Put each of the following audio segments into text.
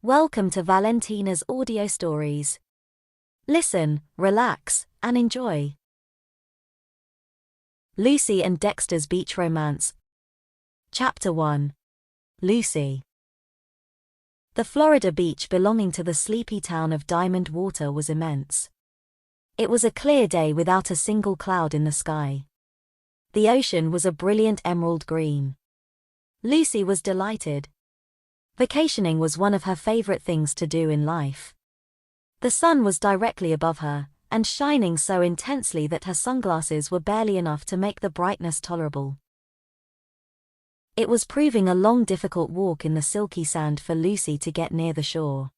Welcome to Valentina's audio stories. Listen, relax, and enjoy. Lucy and Dexter's Beach Romance. Chapter 1. Lucy. The Florida beach belonging to the sleepy town of Diamond Water was immense. It was a clear day without a single cloud in the sky. The ocean was a brilliant emerald green. Lucy was delighted. Vacationing was one of her favorite things to do in life. The sun was directly above her, and shining so intensely that her sunglasses were barely enough to make the brightness tolerable. It was proving a long, difficult walk in the silky sand for Lucy to get near the shore.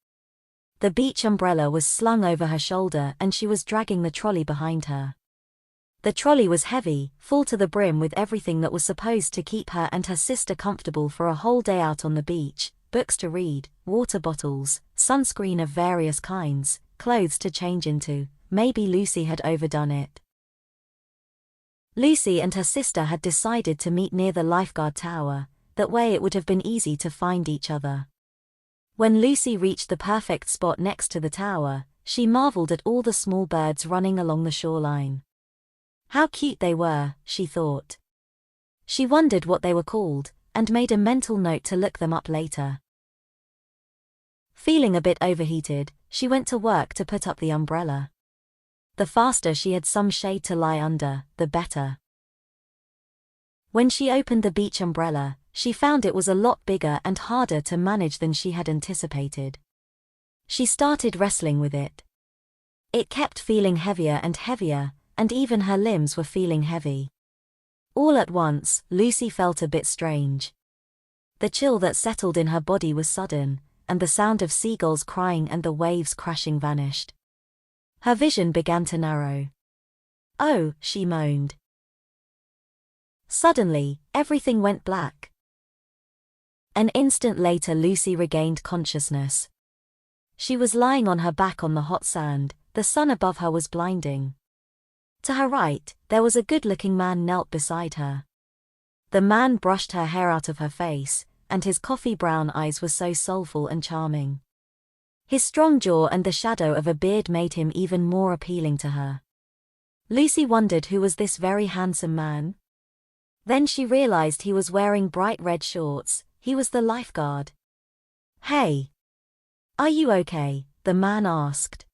The beach umbrella was slung over her shoulder and she was dragging the trolley behind her. The trolley was heavy, full to the brim with everything that was supposed to keep her and her sister comfortable for a whole day out on the beach: books to read, water bottles, sunscreen of various kinds, clothes to change into. Maybe Lucy had overdone it. Lucy and her sister had decided to meet near the lifeguard tower. That way it would have been easy to find each other. When Lucy reached the perfect spot next to the tower, she marveled at all the small birds running along the shoreline. How cute they were, she thought. She wondered what they were called, and made a mental note to look them up later. Feeling a bit overheated, she went to work to put up the umbrella. The faster she had some shade to lie under, the better. When she opened the beach umbrella, she found it was a lot bigger and harder to manage than she had anticipated. She started wrestling with it. It kept feeling heavier and heavier, and even her limbs were feeling heavy. All at once, Lucy felt a bit strange. The chill that settled in her body was sudden, and the sound of seagulls crying and the waves crashing vanished. Her vision began to narrow. "Oh," she moaned. Suddenly, everything went black. An instant later Lucy regained consciousness. She was lying on her back on the hot sand. The sun above her was blinding. To her right, there was a good-looking man knelt beside her. The man brushed her hair out of her face, and his coffee-brown eyes were so soulful and charming. His strong jaw and the shadow of a beard made him even more appealing to her. Lucy wondered who was this very handsome man. Then she realized he was wearing bright red shorts. He was the lifeguard. "Hey! Are you okay?" the man asked.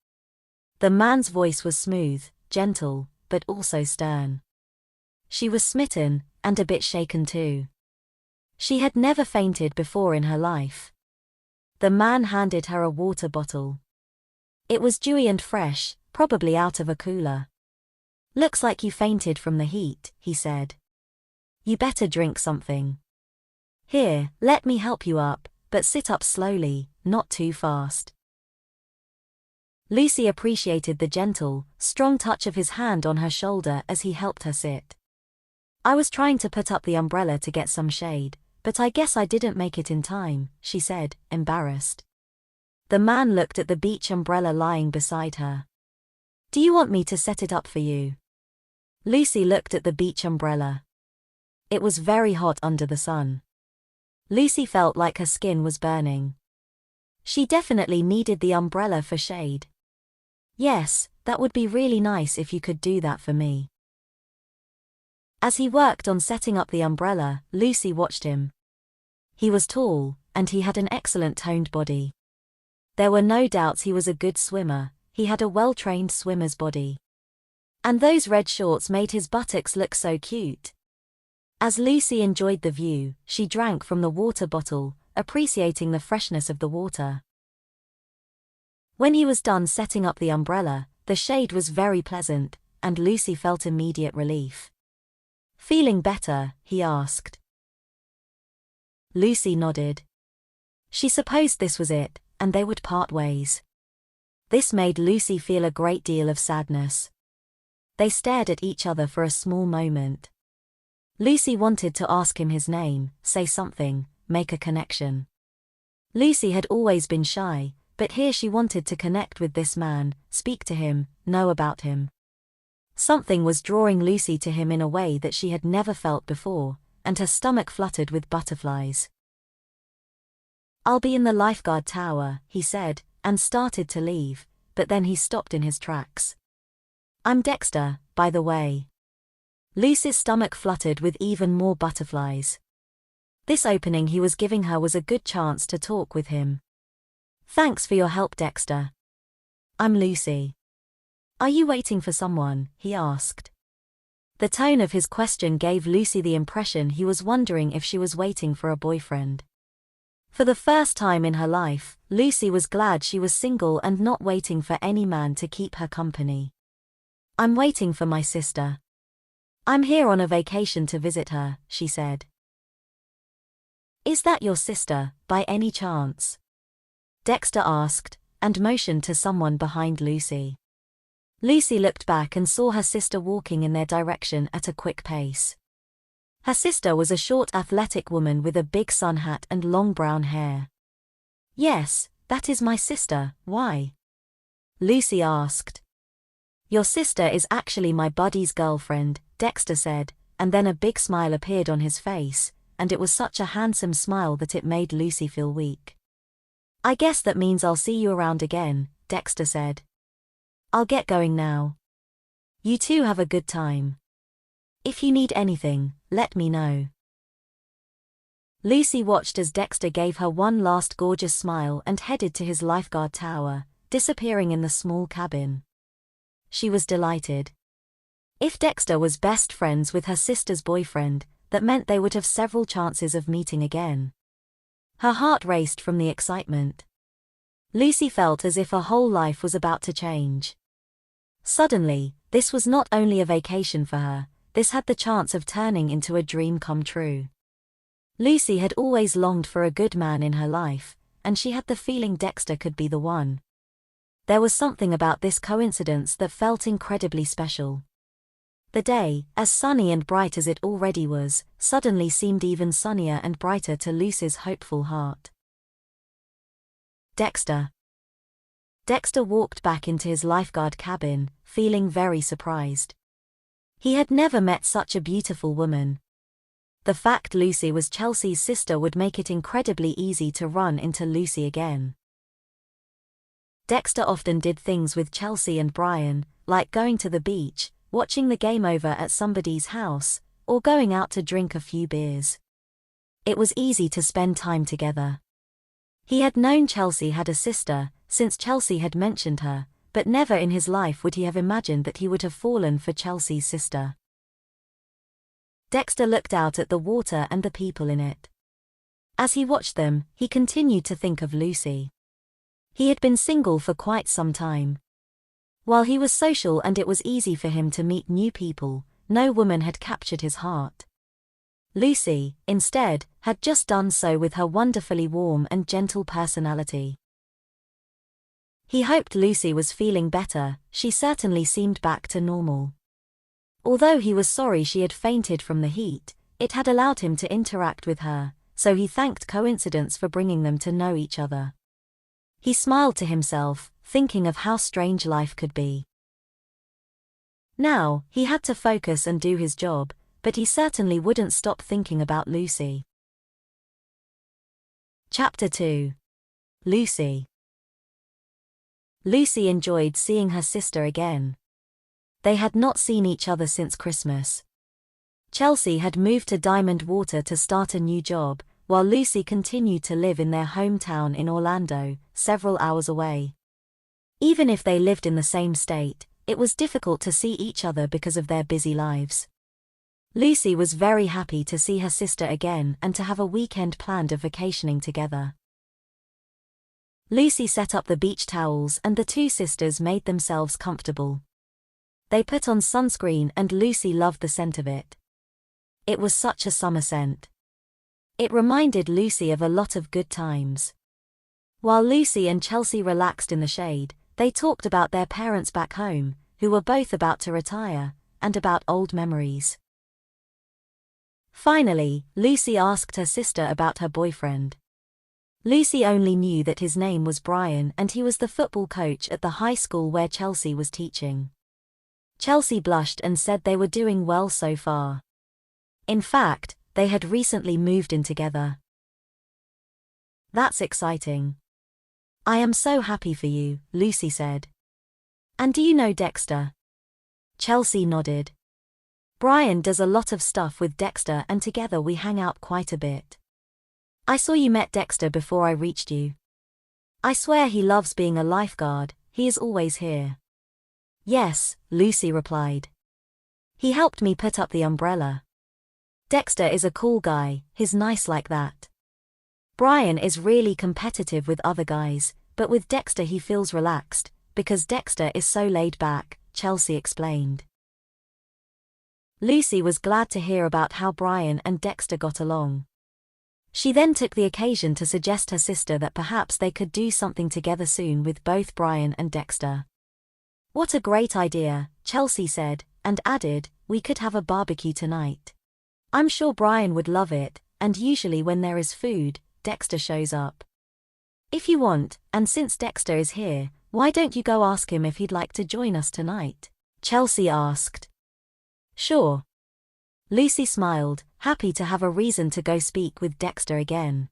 The man's voice was smooth, gentle, but also stern. She was smitten, and a bit shaken too. She had never fainted before in her life. The man handed her a water bottle. It was dewy and fresh, probably out of a cooler. "Looks like you fainted from the heat," he said. "You better drink something. Here, let me help you up, but sit up slowly, not too fast." Lucy appreciated the gentle, strong touch of his hand on her shoulder as he helped her sit. "I was trying to put up the umbrella to get some shade, but I guess I didn't make it in time," she said, embarrassed. The man looked at the beach umbrella lying beside her. "Do you want me to set it up for you?" Lucy looked at the beach umbrella. It was very hot under the sun. Lucy felt like her skin was burning. She definitely needed the umbrella for shade. "Yes, that would be really nice if you could do that for me." As he worked on setting up the umbrella, Lucy watched him. He was tall, and he had an excellent toned body. There were no doubts he was a good swimmer. He had a well-trained swimmer's body. And those red shorts made his buttocks look so cute. As Lucy enjoyed the view, she drank from the water bottle, appreciating the freshness of the water. When he was done setting up the umbrella, the shade was very pleasant, and Lucy felt immediate relief. "Feeling better?" he asked. Lucy nodded. She supposed this was it, and they would part ways. This made Lucy feel a great deal of sadness. They stared at each other for a small moment. Lucy wanted to ask him his name, say something, make a connection. Lucy had always been shy, but here she wanted to connect with this man, speak to him, know about him. Something was drawing Lucy to him in a way that she had never felt before, and her stomach fluttered with butterflies. I'll be in the lifeguard tower, he said, and started to leave, but then he stopped in his tracks. I'm Dexter, by the way. Lucy's stomach fluttered with even more butterflies. This opening he was giving her was a good chance to talk with him. Thanks for your help, Dexter. I'm Lucy. Are you waiting for someone? He asked. The tone of his question gave Lucy the impression he was wondering if she was waiting for a boyfriend. For the first time in her life, Lucy was glad she was single and not waiting for any man to keep her company. I'm waiting for my sister. I'm here on a vacation to visit her, she said. Is that your sister, by any chance? Dexter asked, and motioned to someone behind Lucy. Lucy looked back and saw her sister walking in their direction at a quick pace. Her sister was a short athletic woman with a big sun hat and long brown hair. Yes, that is my sister, why? Lucy asked. Your sister is actually my buddy's girlfriend, Dexter said, and then a big smile appeared on his face, and it was such a handsome smile that it made Lucy feel weak. I guess that means I'll see you around again, Dexter said. I'll get going now. You two have a good time. If you need anything, let me know. Lucy watched as Dexter gave her one last gorgeous smile and headed to his lifeguard tower, disappearing in the small cabin. She was delighted. If Dexter was best friends with her sister's boyfriend, that meant they would have several chances of meeting again. Her heart raced from the excitement. Lucy felt as if her whole life was about to change. Suddenly, this was not only a vacation for her, this had the chance of turning into a dream come true. Lucy had always longed for a good man in her life, and she had the feeling Dexter could be the one. There was something about this coincidence that felt incredibly special. The day, as sunny and bright as it already was, suddenly seemed even sunnier and brighter to Lucy's hopeful heart. Dexter. Dexter walked back into his lifeguard cabin, feeling very surprised. He had never met such a beautiful woman. The fact Lucy was Chelsea's sister would make it incredibly easy to run into Lucy again. Dexter often did things with Chelsea and Brian, like going to the beach, watching the game over at somebody's house, or going out to drink a few beers. It was easy to spend time together. He had known Chelsea had a sister, since Chelsea had mentioned her, but never in his life would he have imagined that he would have fallen for Chelsea's sister. Dexter looked out at the water and the people in it. As he watched them, he continued to think of Lucy. He had been single for quite some time. While he was social and it was easy for him to meet new people, no woman had captured his heart. Lucy, instead, had just done so with her wonderfully warm and gentle personality. He hoped Lucy was feeling better, she certainly seemed back to normal. Although he was sorry she had fainted from the heat, it had allowed him to interact with her, so he thanked coincidence for bringing them to know each other. He smiled to himself, thinking of how strange life could be. Now, he had to focus and do his job, but he certainly wouldn't stop thinking about Lucy. Chapter 2. Lucy. Lucy enjoyed seeing her sister again. They had not seen each other since Christmas. Chelsea had moved to Diamond Water to start a new job, while Lucy continued to live in their hometown in Orlando, several hours away. Even if they lived in the same state, it was difficult to see each other because of their busy lives. Lucy was very happy to see her sister again and to have a weekend planned of vacationing together. Lucy set up the beach towels and the two sisters made themselves comfortable. They put on sunscreen and Lucy loved the scent of it. It was such a summer scent. It reminded Lucy of a lot of good times. While Lucy and Chelsea relaxed in the shade, they talked about their parents back home, who were both about to retire, and about old memories. Finally, Lucy asked her sister about her boyfriend. Lucy only knew that his name was Brian and he was the football coach at the high school where Chelsea was teaching. Chelsea blushed and said they were doing well so far. In fact, they had recently moved in together. That's exciting. I am so happy for you, Lucy said. And do you know Dexter? Chelsea nodded. Brian does a lot of stuff with Dexter and together we hang out quite a bit. I saw you met Dexter before I reached you. I swear he loves being a lifeguard, he is always here. Yes, Lucy replied. He helped me put up the umbrella. Dexter is a cool guy, he's nice like that. Brian is really competitive with other guys, but with Dexter he feels relaxed, because Dexter is so laid back, Chelsea explained. Lucy was glad to hear about how Brian and Dexter got along. She then took the occasion to suggest her sister that perhaps they could do something together soon with both Brian and Dexter. What a great idea, Chelsea said, and added, we could have a barbecue tonight. I'm sure Brian would love it, and usually when there is food, Dexter shows up. If you want, and since Dexter is here, why don't you go ask him if he'd like to join us tonight? Chelsea asked. Sure. Lucy smiled, happy to have a reason to go speak with Dexter again.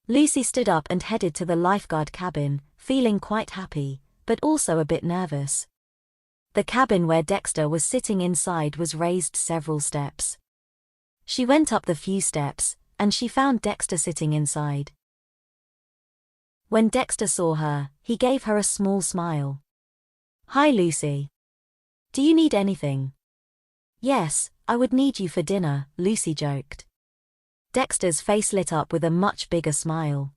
Lucy stood up and headed to the lifeguard cabin, feeling quite happy, but also a bit nervous. The cabin where Dexter was sitting inside was raised several steps. She went up the few steps, and she found Dexter sitting inside. When Dexter saw her, he gave her a small smile. Hi Lucy. Do you need anything? Yes, I would need you for dinner, Lucy joked. Dexter's face lit up with a much bigger smile.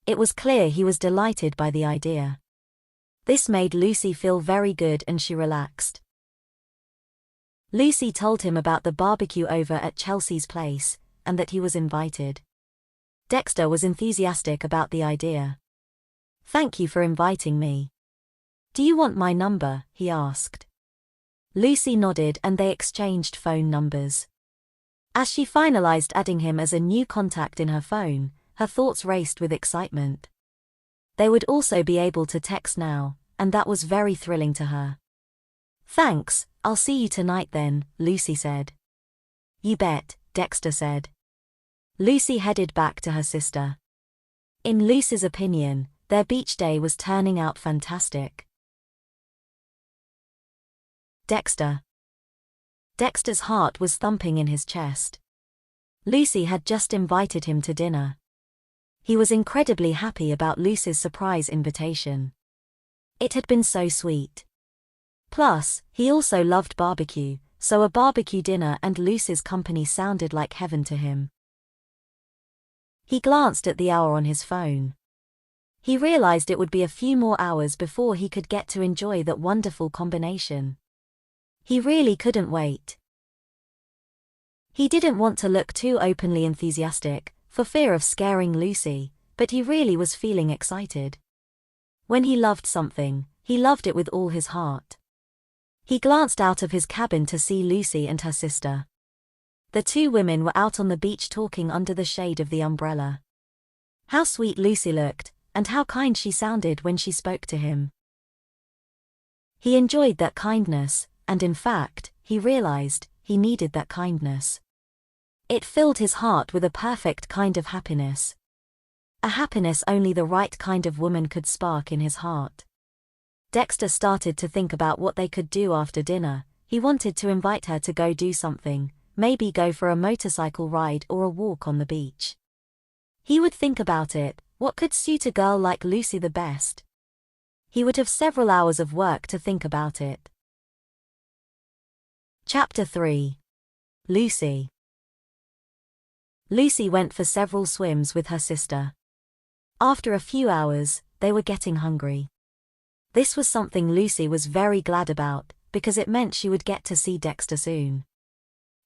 It was clear he was delighted by the idea. This made Lucy feel very good and she relaxed. Lucy told him about the barbecue over at Chelsea's place, and that he was invited. Dexter was enthusiastic about the idea. Thank you for inviting me. Do you want my number? He asked. Lucy nodded and they exchanged phone numbers. As she finalized adding him as a new contact in her phone, her thoughts raced with excitement. They would also be able to text now, and that was very thrilling to her. Thanks, I'll see you tonight then, Lucy said. You bet, Dexter said. Lucy headed back to her sister. In Lucy's opinion, their beach day was turning out fantastic. Dexter. Dexter's heart was thumping in his chest. Lucy had just invited him to dinner. He was incredibly happy about Lucy's surprise invitation. It had been so sweet. Plus, he also loved barbecue, so a barbecue dinner and Lucy's company sounded like heaven to him. He glanced at the hour on his phone. He realized it would be a few more hours before he could get to enjoy that wonderful combination. He really couldn't wait. He didn't want to look too openly enthusiastic, for fear of scaring Lucy, but he really was feeling excited. When he loved something, he loved it with all his heart. He glanced out of his cabin to see Lucy and her sister. The two women were out on the beach talking under the shade of the umbrella. How sweet Lucy looked, and how kind she sounded when she spoke to him. He enjoyed that kindness, and in fact, he realized, he needed that kindness. It filled his heart with a perfect kind of happiness. A happiness only the right kind of woman could spark in his heart. Dexter started to think about what they could do after dinner. He wanted to invite her to go do something, maybe go for a motorcycle ride or a walk on the beach. He would think about it, what could suit a girl like Lucy the best? He would have several hours of work to think about it. Chapter 3. Lucy. Lucy went for several swims with her sister. After a few hours, they were getting hungry. This was something Lucy was very glad about, because it meant she would get to see Dexter soon.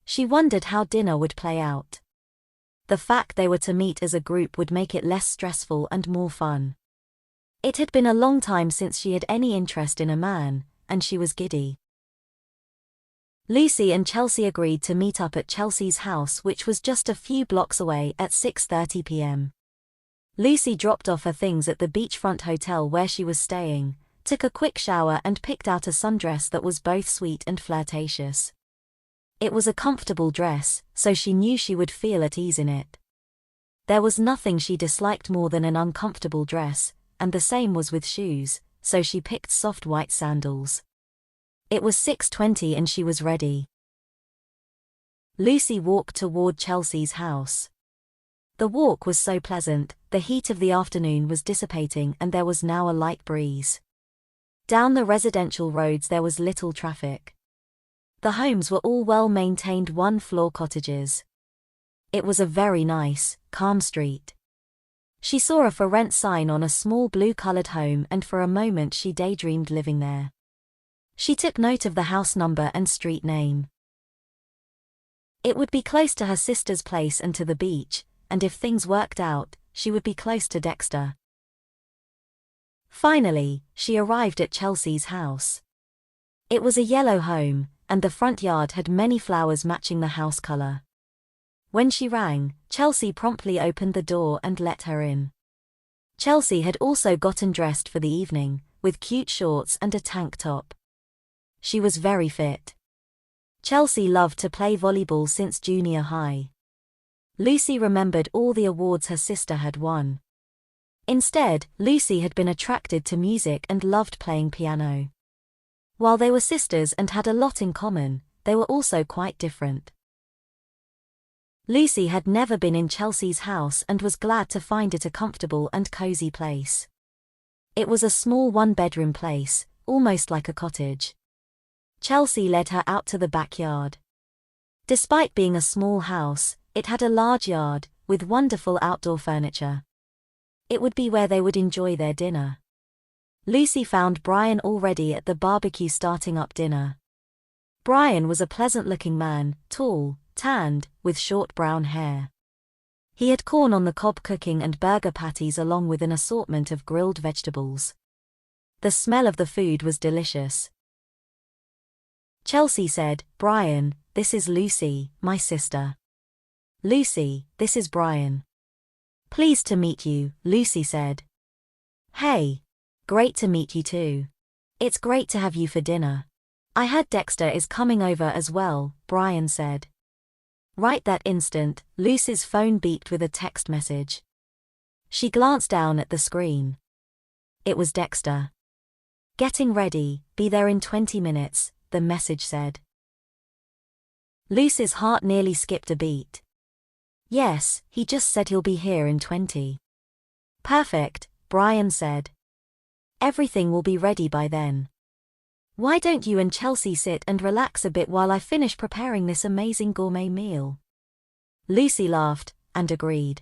She wondered how dinner would play out. The fact they were to meet as a group would make it less stressful and more fun. It had been a long time since she had any interest in a man, and she was giddy. Lucy and Chelsea agreed to meet up at Chelsea's house, which was just a few blocks away, at 6:30 p.m. Lucy dropped off her things at the beachfront hotel where she was staying, took a quick shower and picked out a sundress that was both sweet and flirtatious. It was a comfortable dress, so she knew she would feel at ease in it. There was nothing she disliked more than an uncomfortable dress, and the same was with shoes, so she picked soft white sandals. It was 6:20 and she was ready. Lucy walked toward Chelsea's house. The walk was so pleasant, the heat of the afternoon was dissipating and there was now a light breeze. Down the residential roads there was little traffic. The homes were all well-maintained one-floor cottages. It was a very nice, calm street. She saw a for rent sign on a small blue-colored home and for a moment she daydreamed living there. She took note of the house number and street name. It would be close to her sister's place and to the beach, and if things worked out, she would be close to Dexter. Finally, she arrived at Chelsea's house. It was a yellow home, and the front yard had many flowers matching the house color. When she rang, Chelsea promptly opened the door and let her in. Chelsea had also gotten dressed for the evening, with cute shorts and a tank top. She was very fit. Chelsea loved to play volleyball since junior high. Lucy remembered all the awards her sister had won. Instead, Lucy had been attracted to music and loved playing piano. While they were sisters and had a lot in common, they were also quite different. Lucy had never been in Chelsea's house and was glad to find it a comfortable and cozy place. It was a small one-bedroom place, almost like a cottage. Chelsea led her out to the backyard. Despite being a small house, it had a large yard, with wonderful outdoor furniture. It would be where they would enjoy their dinner. Lucy found Brian already at the barbecue starting up dinner. Brian was a pleasant-looking man, tall, tanned, with short brown hair. He had corn on the cob cooking and burger patties along with an assortment of grilled vegetables. The smell of the food was delicious. Chelsea said, "Brian, this is Lucy, my sister." "Lucy, this is Brian." "Pleased to meet you," Lucy said. "Hey. Great to meet you too. It's great to have you for dinner. I heard Dexter is coming over as well," Brian said. Right that instant, Lucy's phone beeped with a text message. She glanced down at the screen. It was Dexter. "Getting ready, be there in 20 minutes, the message said. Lucy's heart nearly skipped a beat. "Yes, he just said he'll be here in 20. "Perfect," Brian said. "Everything will be ready by then. Why don't you and Chelsea sit and relax a bit while I finish preparing this amazing gourmet meal?" Lucy laughed, and agreed.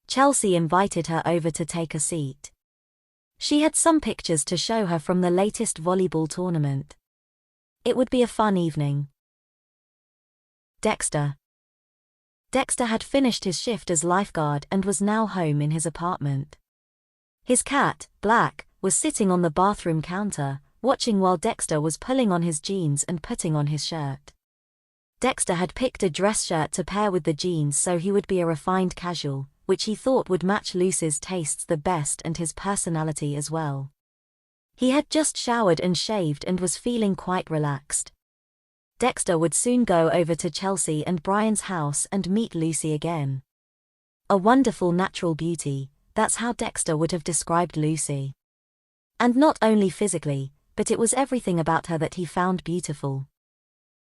Chelsea invited her over to take a seat. She had some pictures to show her from the latest volleyball tournament. It would be a fun evening. Dexter. Dexter had finished his shift as lifeguard and was now home in his apartment. His cat, Black, was sitting on the bathroom counter, watching while Dexter was pulling on his jeans and putting on his shirt. Dexter had picked a dress shirt to pair with the jeans so he would be a refined casual, which he thought would match Lucy's tastes the best and his personality as well. He had just showered and shaved and was feeling quite relaxed. Dexter would soon go over to Chelsea and Brian's house and meet Lucy again. A wonderful natural beauty, that's how Dexter would have described Lucy. And not only physically, but it was everything about her that he found beautiful.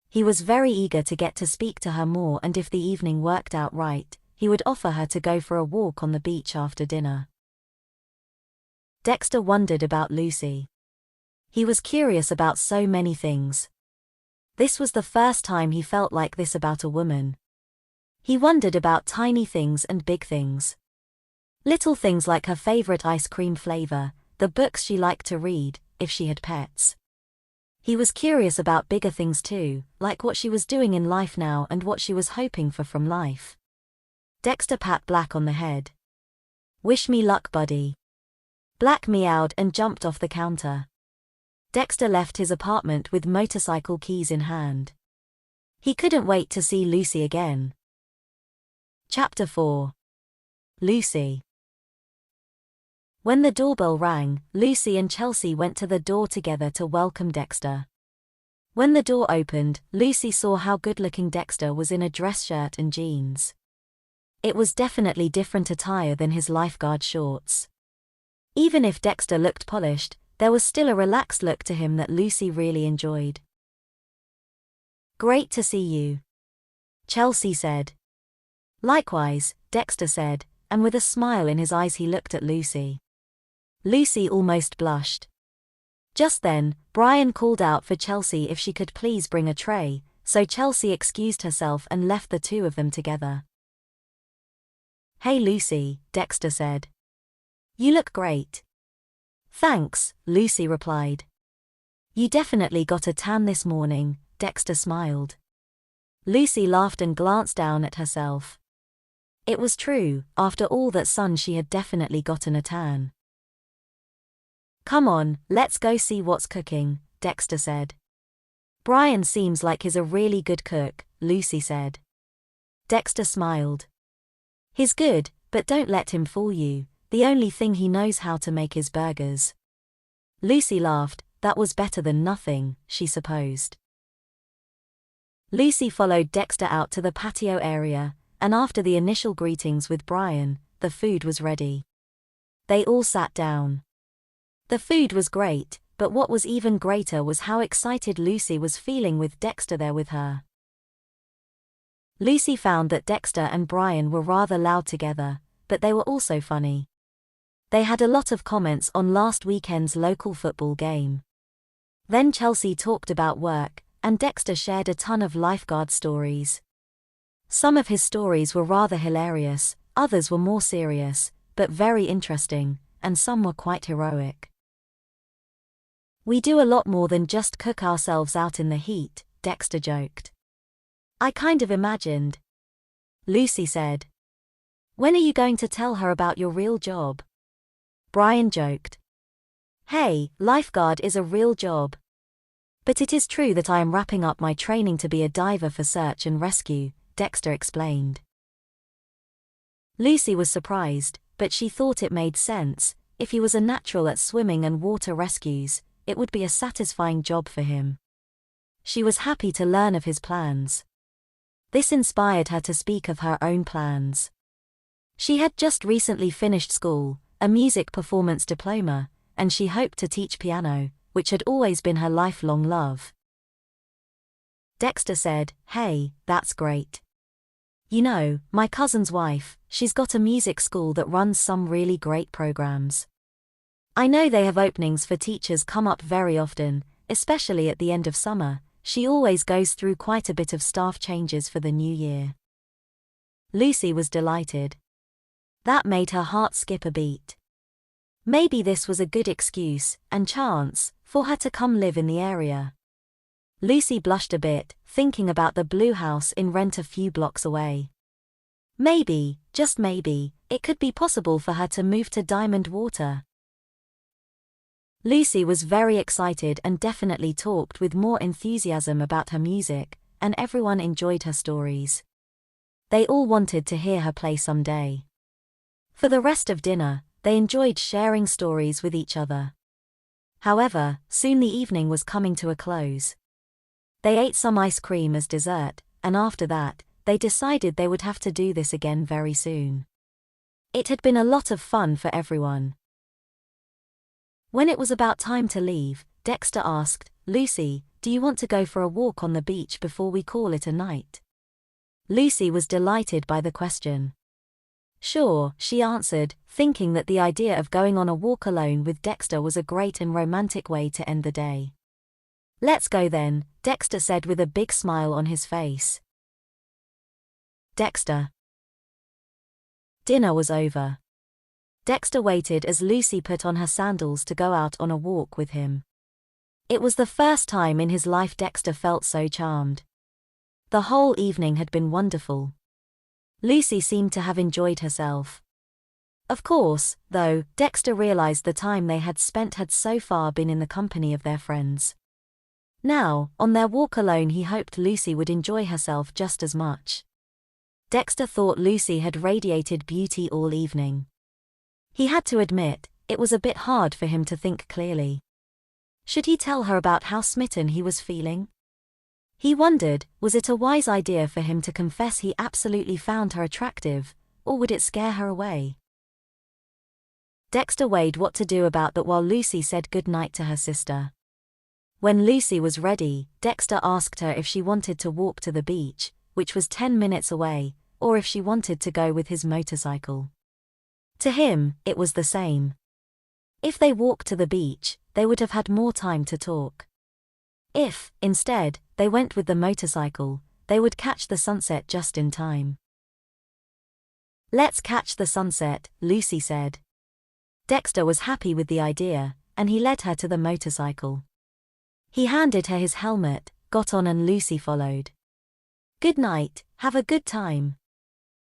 He was very eager to get to speak to her more, and if the evening worked out right, he would offer her to go for a walk on the beach after dinner. Dexter wondered about Lucy. He was curious about so many things. This was the first time he felt like this about a woman. He wondered about tiny things and big things. Little things like her favorite ice cream flavor, the books she liked to read, if she had pets. He was curious about bigger things too, like what she was doing in life now and what she was hoping for from life. Dexter pat Black on the head. "Wish me luck, buddy." Black meowed and jumped off the counter. Dexter left his apartment with motorcycle keys in hand. He couldn't wait to see Lucy again. Chapter 4. Lucy. When the doorbell rang, Lucy and Chelsea went to the door together to welcome Dexter. When the door opened, Lucy saw how good-looking Dexter was in a dress shirt and jeans. It was definitely different attire than his lifeguard shorts. Even if Dexter looked polished, there was still a relaxed look to him that Lucy really enjoyed. "Great to see you," Chelsea said. "Likewise," Dexter said, and with a smile in his eyes he looked at Lucy. Lucy almost blushed. Just then, Brian called out for Chelsea if she could please bring a tray, so Chelsea excused herself and left the two of them together. "Hey Lucy," Dexter said. "You look great." "Thanks," Lucy replied. "You definitely got a tan this morning," Dexter smiled. Lucy laughed and glanced down at herself. It was true, after all that sun she had definitely gotten a tan. "Come on, let's go see what's cooking," Dexter said. "Brian seems like he's a really good cook," Lucy said. Dexter smiled. "He's good, but don't let him fool you. The only thing he knows how to make is burgers." Lucy laughed. That was better than nothing, she supposed. Lucy followed Dexter out to the patio area, and after the initial greetings with Brian, the food was ready. They all sat down. The food was great, but what was even greater was how excited Lucy was feeling with Dexter there with her. Lucy found that Dexter and Brian were rather loud together, but they were also funny. They had a lot of comments on last weekend's local football game. Then Chelsea talked about work, and Dexter shared a ton of lifeguard stories. Some of his stories were rather hilarious, others were more serious, but very interesting, and some were quite heroic. "We do a lot more than just cook ourselves out in the heat," Dexter joked. "I kind of imagined," Lucy said. "When are you going to tell her about your real job?" Brian joked. "Hey, lifeguard is a real job. But it is true that I am wrapping up my training to be a diver for search and rescue," Dexter explained. Lucy was surprised, but she thought it made sense. If he was a natural at swimming and water rescues, it would be a satisfying job for him. She was happy to learn of his plans. This inspired her to speak of her own plans. She had just recently finished school, a music performance diploma, and she hoped to teach piano, which had always been her lifelong love. Dexter said, "Hey, that's great. You know, my cousin's wife, she's got a music school that runs some really great programs. I know they have openings for teachers come up very often, especially at the end of summer. She always goes through quite a bit of staff changes for the new year." Lucy was delighted. That made her heart skip a beat. Maybe this was a good excuse, and chance, for her to come live in the area. Lucy blushed a bit, thinking about the blue house in rent a few blocks away. Maybe, just maybe, it could be possible for her to move to Diamond Water. Lucy was very excited and definitely talked with more enthusiasm about her music, and everyone enjoyed her stories. They all wanted to hear her play someday. For the rest of dinner, they enjoyed sharing stories with each other. However, soon the evening was coming to a close. They ate some ice cream as dessert, and after that, they decided they would have to do this again very soon. It had been a lot of fun for everyone. When it was about time to leave, Dexter asked, "Lucy, do you want to go for a walk on the beach before we call it a night?" Lucy was delighted by the question. "Sure," she answered, thinking that the idea of going on a walk alone with Dexter was a great and romantic way to end the day. "Let's go then," Dexter said with a big smile on his face. Dexter. Dinner was over. Dexter waited as Lucy put on her sandals to go out on a walk with him. It was the first time in his life Dexter felt so charmed. The whole evening had been wonderful. Lucy seemed to have enjoyed herself. Of course, though, Dexter realized the time they had spent had so far been in the company of their friends. Now, on their walk alone, he hoped Lucy would enjoy herself just as much. Dexter thought Lucy had radiated beauty all evening. He had to admit, it was a bit hard for him to think clearly. Should he tell her about how smitten he was feeling? He wondered, was it a wise idea for him to confess he absolutely found her attractive, or would it scare her away? Dexter weighed what to do about that while Lucy said goodnight to her sister. When Lucy was ready, Dexter asked her if she wanted to walk to the beach, which was 10 minutes away, or if she wanted to go with his motorcycle. To him, it was the same. If they walked to the beach, they would have had more time to talk. If, instead, they went with the motorcycle, they would catch the sunset just in time. "Let's catch the sunset," Lucy said. Dexter was happy with the idea, and he led her to the motorcycle. He handed her his helmet, got on, and Lucy followed. "Good night, have a good time,"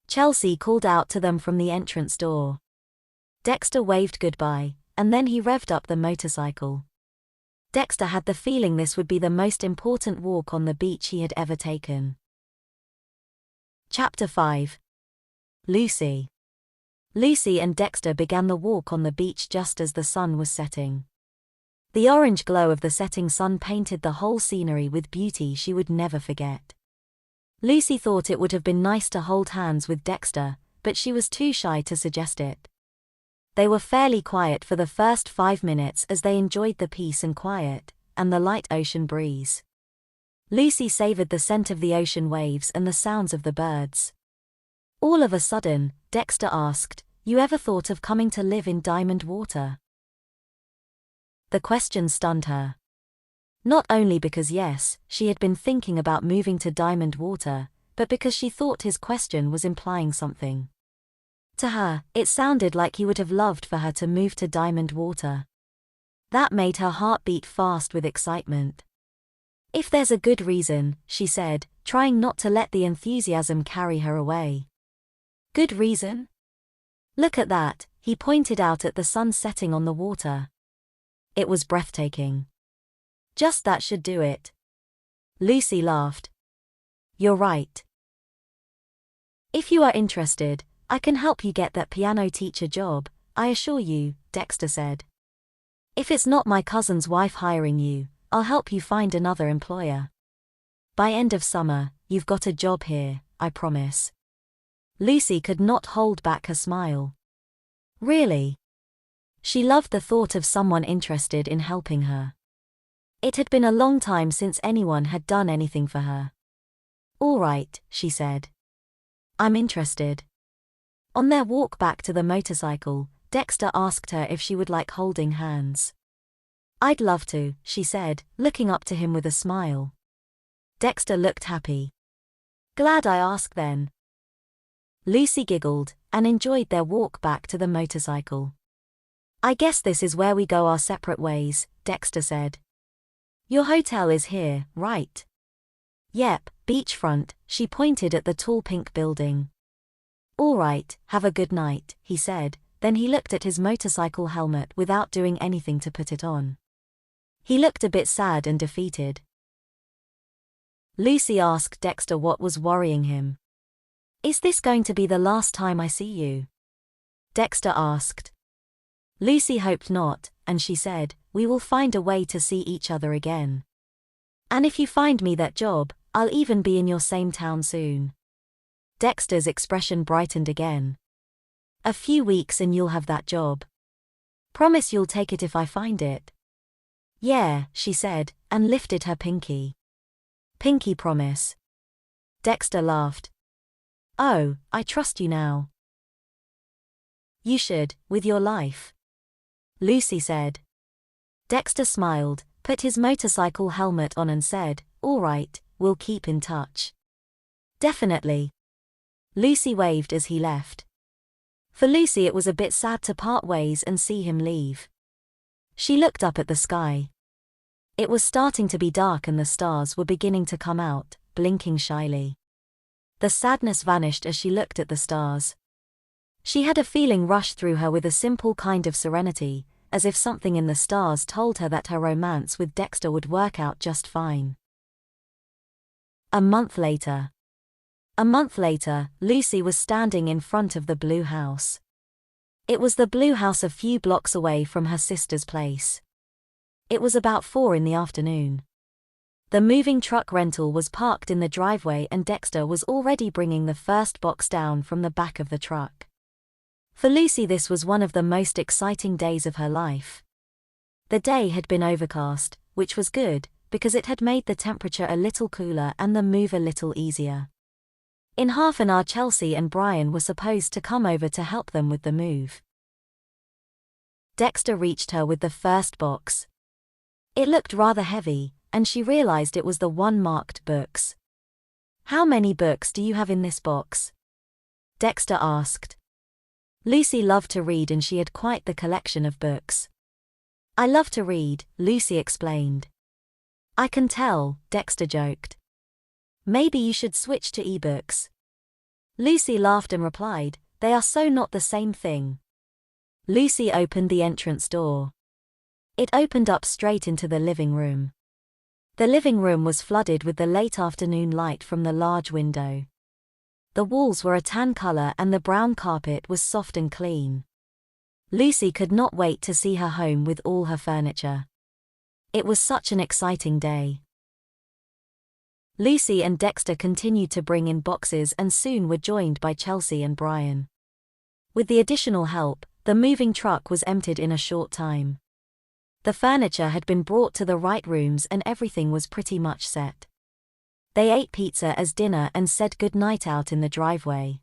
Chelsea called out to them from the entrance door. Dexter waved goodbye, and then he revved up the motorcycle. Dexter had the feeling this would be the most important walk on the beach he had ever taken. Chapter 5. Lucy. Lucy and Dexter began the walk on the beach just as the sun was setting. The orange glow of the setting sun painted the whole scenery with beauty she would never forget. Lucy thought it would have been nice to hold hands with Dexter, but she was too shy to suggest it. They were fairly quiet for the first 5 minutes as they enjoyed the peace and quiet, and the light ocean breeze. Lucy savored the scent of the ocean waves and the sounds of the birds. All of a sudden, Dexter asked, "You ever thought of coming to live in Diamond Water?" The question stunned her. Not only because yes, she had been thinking about moving to Diamond Water, but because she thought his question was implying something. To her, it sounded like he would have loved for her to move to Diamond Water. That made her heart beat fast with excitement. "If there's a good reason," she said, trying not to let the enthusiasm carry her away. "Good reason? Look at that," he pointed out at the sun setting on the water. It was breathtaking. "Just that should do it." Lucy laughed. "You're right. If you are interested, I can help you get that piano teacher job, I assure you," Dexter said. "If it's not my cousin's wife hiring you, I'll help you find another employer. By end of summer, you've got a job here, I promise." Lucy could not hold back her smile. Really? She loved the thought of someone interested in helping her. It had been a long time since anyone had done anything for her. "All right," she said. "I'm interested." On their walk back to the motorcycle, Dexter asked her if she would like holding hands. "I'd love to," she said, looking up to him with a smile. Dexter looked happy. "Glad I asked then." Lucy giggled, and enjoyed their walk back to the motorcycle. "I guess this is where we go our separate ways," Dexter said. "Your hotel is here, right?" "Yep, beachfront," she pointed at the tall pink building. "All right, have a good night," he said, then he looked at his motorcycle helmet without doing anything to put it on. He looked a bit sad and defeated. Lucy asked Dexter what was worrying him. "Is this going to be the last time I see you?" Dexter asked. Lucy hoped not, and she said, "We will find a way to see each other again. And if you find me that job, I'll even be in your same town soon." Dexter's expression brightened again. "A few weeks and you'll have that job. Promise you'll take it if I find it?" "Yeah," she said, and lifted her pinky. "Pinky promise." Dexter laughed. "Oh, I trust you now." "You should, with your life," Lucy said. Dexter smiled, put his motorcycle helmet on and said, "All right, we'll keep in touch." "Definitely." Lucy waved as he left. For Lucy it was a bit sad to part ways and see him leave. She looked up at the sky. It was starting to be dark and the stars were beginning to come out, blinking shyly. The sadness vanished as she looked at the stars. She had a feeling rush through her with a simple kind of serenity, as if something in the stars told her that her romance with Dexter would work out just fine. A month later, Lucy was standing in front of the blue house. It was the blue house a few blocks away from her sister's place. It was about 4 in the afternoon. The moving truck rental was parked in the driveway and Dexter was already bringing the first box down from the back of the truck. For Lucy, this was one of the most exciting days of her life. The day had been overcast, which was good, because it had made the temperature a little cooler and the move a little easier. In half an hour, Chelsea and Brian were supposed to come over to help them with the move. Dexter reached her with the first box. It looked rather heavy, and she realized it was the one marked books. "How many books do you have in this box?" Dexter asked. Lucy loved to read and she had quite the collection of books. "I love to read," Lucy explained. "I can tell," Dexter joked. "Maybe you should switch to ebooks." Lucy laughed and replied, "They are so not the same thing." Lucy opened the entrance door. It opened up straight into the living room. The living room was flooded with the late afternoon light from the large window. The walls were a tan color and the brown carpet was soft and clean. Lucy could not wait to see her home with all her furniture. It was such an exciting day. Lucy and Dexter continued to bring in boxes and soon were joined by Chelsea and Brian. With the additional help, the moving truck was emptied in a short time. The furniture had been brought to the right rooms and everything was pretty much set. They ate pizza as dinner and said good night out in the driveway.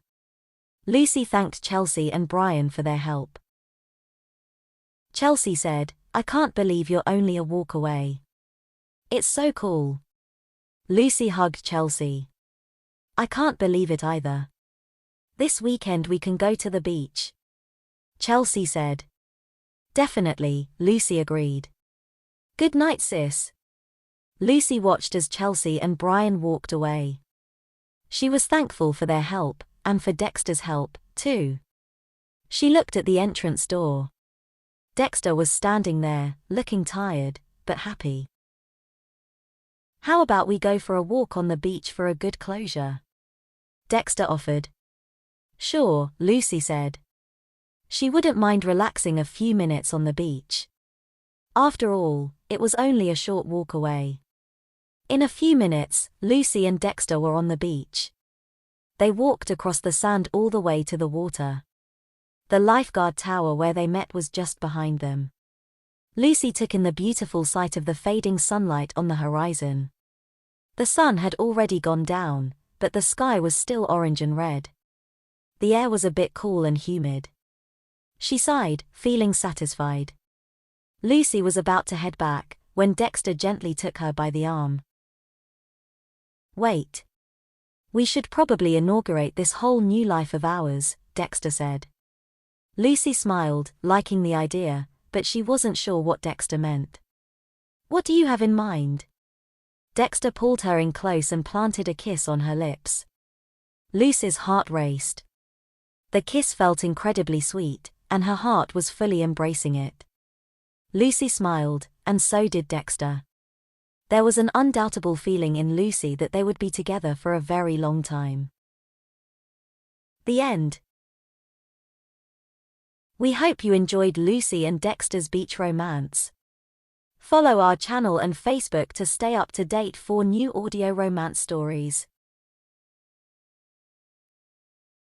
Lucy thanked Chelsea and Brian for their help. Chelsea said, "I can't believe you're only a walk away. It's so cool." Lucy hugged Chelsea. "I can't believe it either. This weekend we can go to the beach," Chelsea said. "Definitely," Lucy agreed. "Good night, sis." Lucy watched as Chelsea and Brian walked away. She was thankful for their help, and for Dexter's help, too. She looked at the entrance door. Dexter was standing there, looking tired, but happy. "How about we go for a walk on the beach for a good closure?" Dexter offered. "Sure," Lucy said. She wouldn't mind relaxing a few minutes on the beach. After all, it was only a short walk away. In a few minutes, Lucy and Dexter were on the beach. They walked across the sand all the way to the water. The lifeguard tower where they met was just behind them. Lucy took in the beautiful sight of the fading sunlight on the horizon. The sun had already gone down, but the sky was still orange and red. The air was a bit cool and humid. She sighed, feeling satisfied. Lucy was about to head back, when Dexter gently took her by the arm. "Wait. We should probably inaugurate this whole new life of ours," Dexter said. Lucy smiled, liking the idea, but she wasn't sure what Dexter meant. "What do you have in mind?" Dexter pulled her in close and planted a kiss on her lips. Lucy's heart raced. The kiss felt incredibly sweet, and her heart was fully embracing it. Lucy smiled, and so did Dexter. There was an undoubtable feeling in Lucy that they would be together for a very long time. The end. We hope you enjoyed Lucy and Dexter's beach romance. Follow our channel and Facebook to stay up to date for new audio romance stories.